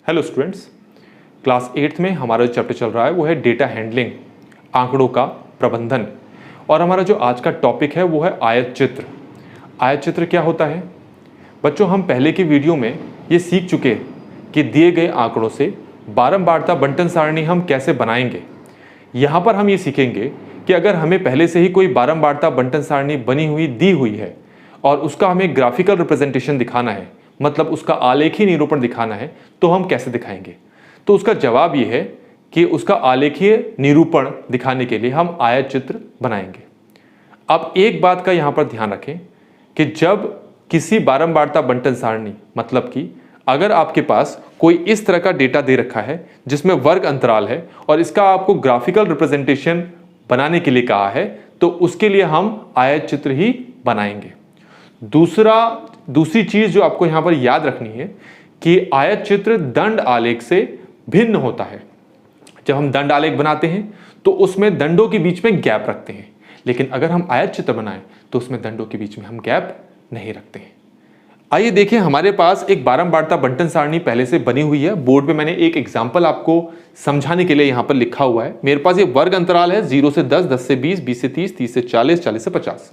Hello students, class 8th में हमारा जो चैप्टर चल रहा है वो है डेटा हैंडलिंग, आंकड़ों का प्रबंधन। और हमारा जो आज का टॉपिक है वो है आयत चित्र। आयत चित्र क्या होता है बच्चों? हम पहले की वीडियो में ये सीख चुके कि दिए गए आंकड़ों से बारंबारता बंटन सारणी हम कैसे बनाएंगे। यहाँ पर हम ये सीखेंगे कि अगर हमें पहले से ही कोई बारंबारता बंटन सारणी बनी हुई दी हुई है और उसका हमें ग्राफिकल रिप्रेजेंटेशन दिखाना है, मतलब उसका आलेखी निरूपण दिखाना है, तो हम कैसे दिखाएंगे? तो उसका जवाब ये है कि उसका आलेखीय निरूपण दिखाने के लिए हम आयत चित्र बनाएंगे। अब एक बात का यहां पर ध्यान रखें कि जब किसी बारंबारता बंटन सारणी, मतलब कि अगर आपके पास कोई इस तरह का डेटा दे रखा है जिसमें वर्ग अंतराल है और इसका आपको ग्राफिकल रिप्रेजेंटेशन बनाने के लिए कहा है, तो उसके लिए हम आयत चित्र ही बनाएंगे। दूसरी चीज जो आपको यहां पर याद रखनी है कि आयत चित्र दंड आलेख से भिन्न होता है। जब हम दंड आलेख बनाते हैं तो उसमें दंडों के बीच में गैप रखते हैं, लेकिन अगर हम आयत चित्र बनाएं तो उसमें दंडों के बीच में हम गैप नहीं रखते हैं। आइए देखें, हमारे पास एक बारंबारता बंटन सारणी पहले से बनी हुई है। बोर्ड पे मैंने एक एग्जांपल आपको समझाने के लिए यहां पर लिखा हुआ है। मेरे पास ये वर्ग अंतराल है 0 से 10, 10 से 20, 20 से 30, 30 से 40, 40 से 50।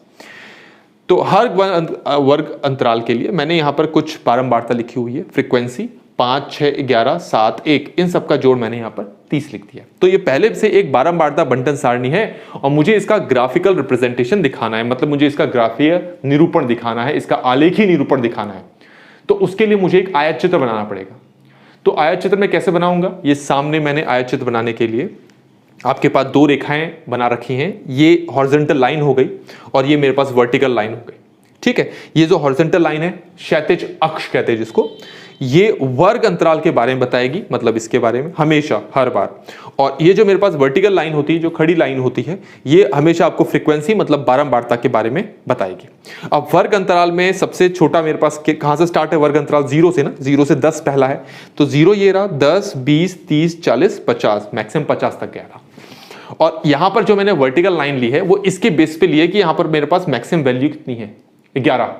तो हर वर्ग अंतराल के लिए मैंने यहां पर कुछ बारंबारता लिखी हुई है। फ्रीक्वेंसी 5, 6, 11, 7, 1, इन सब का जोड़ मैंने यहां पर 30 लिख दिया। तो ये पहले से एक बारंबारता बंटन सारणी है और मुझे इसका ग्राफिकल रिप्रेजेंटेशन दिखाना है, मतलब मुझे इसका ग्राफीय निरूपण दिखाना है, इसका आलेखी निरूपण दिखाना है। तो उसके लिए मुझे एक आयत चित्र बनाना पड़ेगा। तो आयत चित्र मैं कैसे बनाऊंगा? ये सामने मैंने आयत चित्र बनाने के लिए आपके पास दो रेखाएं बना रखी हैं। ये हॉरिजॉन्टल लाइन हो गई और ये मेरे पास वर्टिकल लाइन हो गई। ठीक है, ये जो हॉरिजॉन्टल लाइन है, क्षैतिज अक्ष कहते हैं जिसको, ये वर्ग अंतराल के बारे में बताएगी, मतलब इसके बारे में हमेशा हर बार। और ये जो मेरे पास वर्टिकल लाइन होती है, जो खड़ी लाइन होती है, ये हमेशा आपको फ्रीक्वेंसी मतलब बारंबारता के बारे में बताएगी। अब वर्ग अंतराल में सबसे छोटा मेरे पास कहां से स्टार्ट है? वर्ग अंतराल 0 से ना, 0 से 10 पहला है। तो 0 ये रहा, 10, 20, 30, 40, 50, मैक्सिमम 50 तक गया था। और यहां पर जो मैंने वर्टिकल लाइन ली है वो इसके बेस पे ली है कि यहां पर मेरे पास मैक्सिमम वैल्यू कितनी है? 11।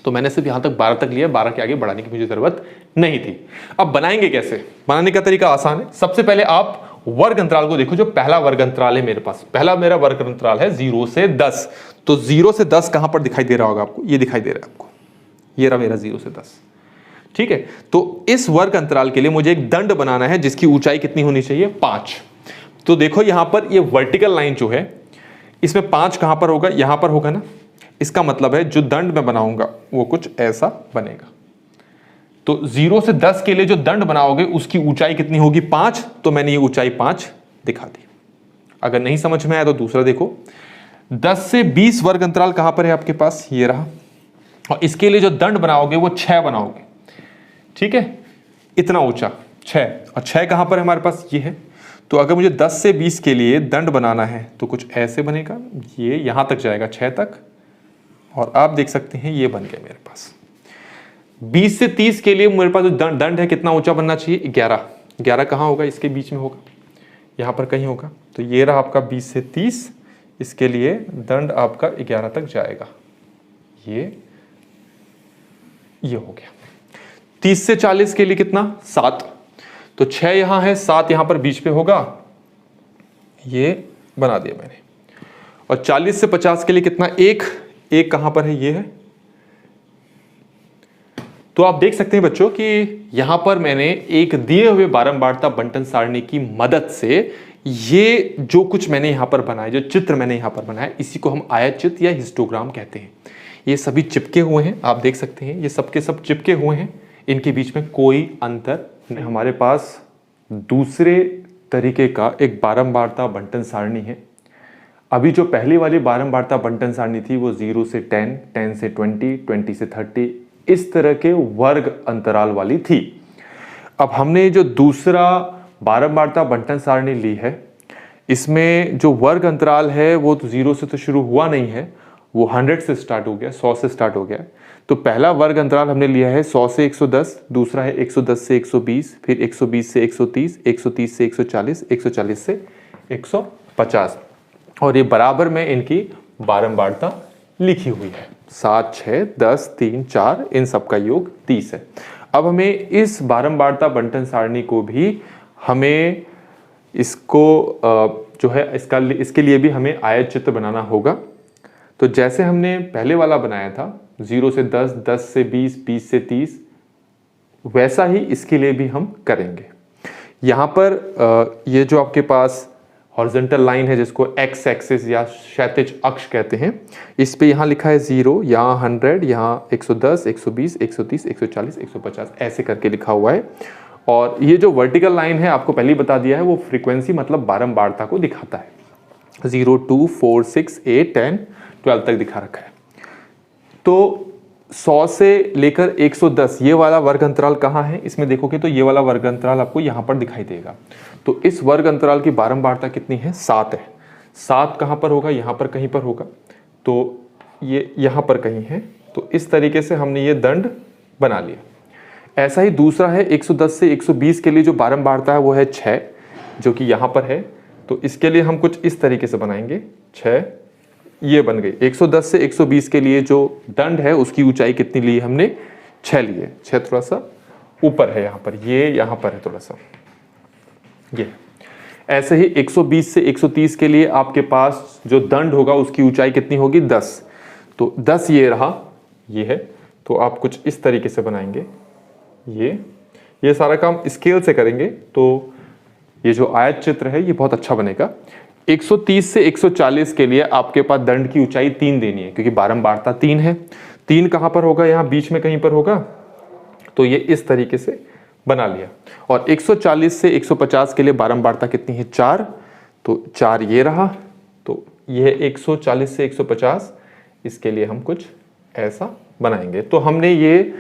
तो मैंने सिर्फ यहां तक 12 तक लिया, 12 के आगे बढ़ाने की मुझे जरूरत नहीं थी। अब बनाएंगे कैसे? बनाने का तरीका आसान है। सबसे पहले आप वर्ग अंतराल को देखो। जो पहला वर्ग अंतराल है मेरे पास, पहला मेरा वर्ग अंतराल है 0 से 10। तो 0 से 10 कहां पर दिखाई दे रहा होगा आपको? ये दिखाई दे रहा है आपको, ये रहा मेरा 0 से 10। ठीक है, तो इस वर्ग अंतराल के लिए मुझे एक दंड बनाना है जिसकी ऊंचाई कितनी होनी चाहिए? 5। तो देखो यहां पर ये वर्टिकल लाइन जो है, इसमें 5 कहां पर होगा? यहां पर होगा ना। इसका मतलब है जो दंड मैं बनाऊंगा वो कुछ ऐसा बनेगा। तो 0 से 10 के लिए जो दंड बनाओगे उसकी ऊंचाई कितनी होगी? 5। तो मैंने ये ऊंचाई 5 दिखा दी। अगर नहीं समझ में आया तो दूसरा देखो। 10 से 20 वर्ग अंतराल कहां पर है आपके पास? ये रहा। और इसके लिए जो दंड बनाओगे वो 6 बनाओगे। ठीक है, इतना ऊंचा 6। और 6 कहां पर है हमारे पास? ये है। तो अगर मुझे 10 से 20 के लिए दंड बनाना है तो कुछ ऐसे बनेगा। ये यहां तक जाएगा, 6 तक। और आप देख सकते हैं ये बन गया मेरे पास। 20 से 30 के लिए मेरे पास जो दंड है कितना ऊंचा बनना चाहिए? 11। 11 कहां होगा? इसके बीच में होगा, यहां पर कहीं होगा। तो ये रहा आपका 20 से 30। इसके लिए दंड आपका 11 तक जाएगा। ये हो गया। 30 से 40 के लिए कितना? 7। तो 6 यहां है, 7 यहां पर बीच पे होगा। ये बना दिया मैंने। और 40 से 50 के लिए कितना? 1 कहां पर है? ये है। तो आप देख सकते हैं बच्चों कि यहां पर मैंने एक दिए हुए बारंबारता बंटन सारणी की मदद से ये जो कुछ मैंने यहां पर बनाया, जो चित्र मैंने यहां पर बनाया, इसी को हम आयत चित्र या हिस्टोग्राम कहते हैं। ये सभी चिपके हुए हैं, आप देख सकते हैं ये सबके सब चिपके हुए हैं। इनके बीच में कोई अंतर नहीं। हमारे पास दूसरे तरीके का एक बारंबारता बंटन सारणी है। अभी जो पहली वाली बारंबारता बंटन सारणी थी वो 0 से 10, 10 से 20, 20 से 30, इस तरह के वर्ग अंतराल वाली थी। अब हमने जो दूसरा बारंबारता बंटन सारणी ली है, इसमें जो वर्ग अंतराल है वो तो 0 से तो शुरू हुआ नहीं है, वो 100 से स्टार्ट हो गया, 100 से स्टार्ट हो गया। तो पहला वर्ग अंतराल हमने लिया है 100 से 110, दूसरा है 110 से 120, फिर 120 से 130, 130 से 140, 140 से 150। और ये बराबर में इनकी बारंबारता लिखी हुई है। 7, 6, 10, 3, 4, इन सब का योग 30 है। अब हमें इस बारंबारता बंटन सारणी को भी हमें इसको जो है इसके लिए भी हमें आयत चित्र बनाना होगा। तो जैसे हमने पहले वाला बनाया था 0 से 10, 10 से 20, 20 से 30, वैसा ही इसके लिए भी हम करेंगे। यहाँ पर ये जो आपके पास हॉरिजॉन्टल लाइन है जिसको एक्स एक्सिस या क्षैतिज अक्ष कहते हैं, इस पे यहाँ लिखा है 0, यहाँ 100, यहाँ 110, 120, 130, 140, 150 ऐसे करके लिखा हुआ है। और ये जो वर्टिकल लाइन है आपको पहले ही बता दिया है, वो फ्रीक्वेंसी मतलब बारंबारता को दिखाता है। 0, 2, 4, 6, 8, 10, 12 तक दिखा रखा है। तो 100 से लेकर 110 ये वाला वर्ग अंतराल कहाँ है, इसमें देखोगे तो ये वाला वर्ग अंतराल आपको यहाँ पर दिखाई देगा। तो इस वर्ग अंतराल की बारंबारता कितनी है, 7 है। 7 कहाँ पर होगा, यहाँ पर कहीं पर होगा, तो ये यहाँ पर कहीं है। तो इस तरीके से हमने ये दंड बना लिया। ऐसा ही दूसरा है 110 से 120 के लिए जो बारंबारता है वो है 6, जो कि यहाँ पर है। तो इसके लिए हम कुछ इस तरीके से बनाएंगे, 6 ये बन गई। 110 से 120 के लिए जो दंड है उसकी ऊंचाई कितनी ली हमने, 6 लिए। 6 थोड़ा सा ऊपर है यहाँ पर, ये यहाँ पर है थोड़ा सा ये। ऐसे ही 120 से 130 के लिए आपके पास जो दंड होगा उसकी ऊंचाई कितनी होगी, 10। तो 10 ये रहा, ये है। तो आप कुछ इस तरीके से बनाएंगे, ये सारा काम स्केल से करेंगे तो ये जो आयत चित्र है ये बहुत अच्छा बनेगा। 130 से 140 के लिए आपके पास दंड की ऊंचाई 3 देनी है, क्योंकि बारंबारता 3 है। 3 कहाँ पर होगा, यहाँ बीच में कहीं पर होगा। तो ये इस तरीके से बना लिया। और 140 से 150 के लिए बारंबारता कितनी है, 4। तो 4 ये रहा। तो ये 140 से 150, इसके लिए हम कुछ ऐसा बनाएंगे। तो हमने ये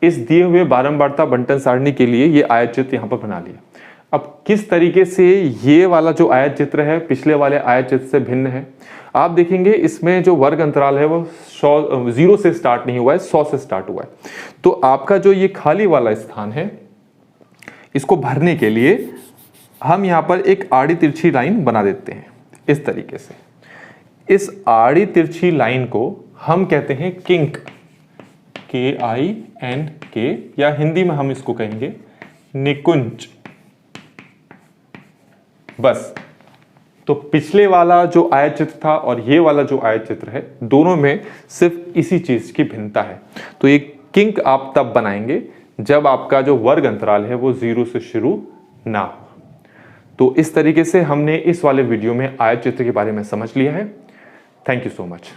इस दिए हुए बारंबारता बंटन सारणी के लिए ये आयत चित्र यहाँ पर बना लिया। अब किस तरीके से ये वाला जो आयत चित्र है पिछले वाले आयत चित्र से भिन्न है, आप देखेंगे इसमें जो वर्ग अंतराल है वो 0 से स्टार्ट नहीं हुआ है, 100 से स्टार्ट हुआ है। तो आपका जो ये खाली वाला स्थान है इसको भरने के लिए हम यहाँ पर एक आड़ी तिरछी लाइन बना देते हैं इस तरीके से। इस आड़ी तिरछी लाइन को हम कहते हैं किंक, KINK, या हिंदी में हम इसको कहेंगे निकुंज। बस। तो पिछले वाला जो आयत चित्र था और ये वाला जो आयत चित्र है, दोनों में सिर्फ इसी चीज की भिन्नता है। तो ये किंक आप तब बनाएंगे जब आपका जो वर्ग अंतराल है वो 0 से शुरू ना हो। तो इस तरीके से हमने इस वाले वीडियो में आयत चित्र के बारे में समझ लिया है। Thank you so much.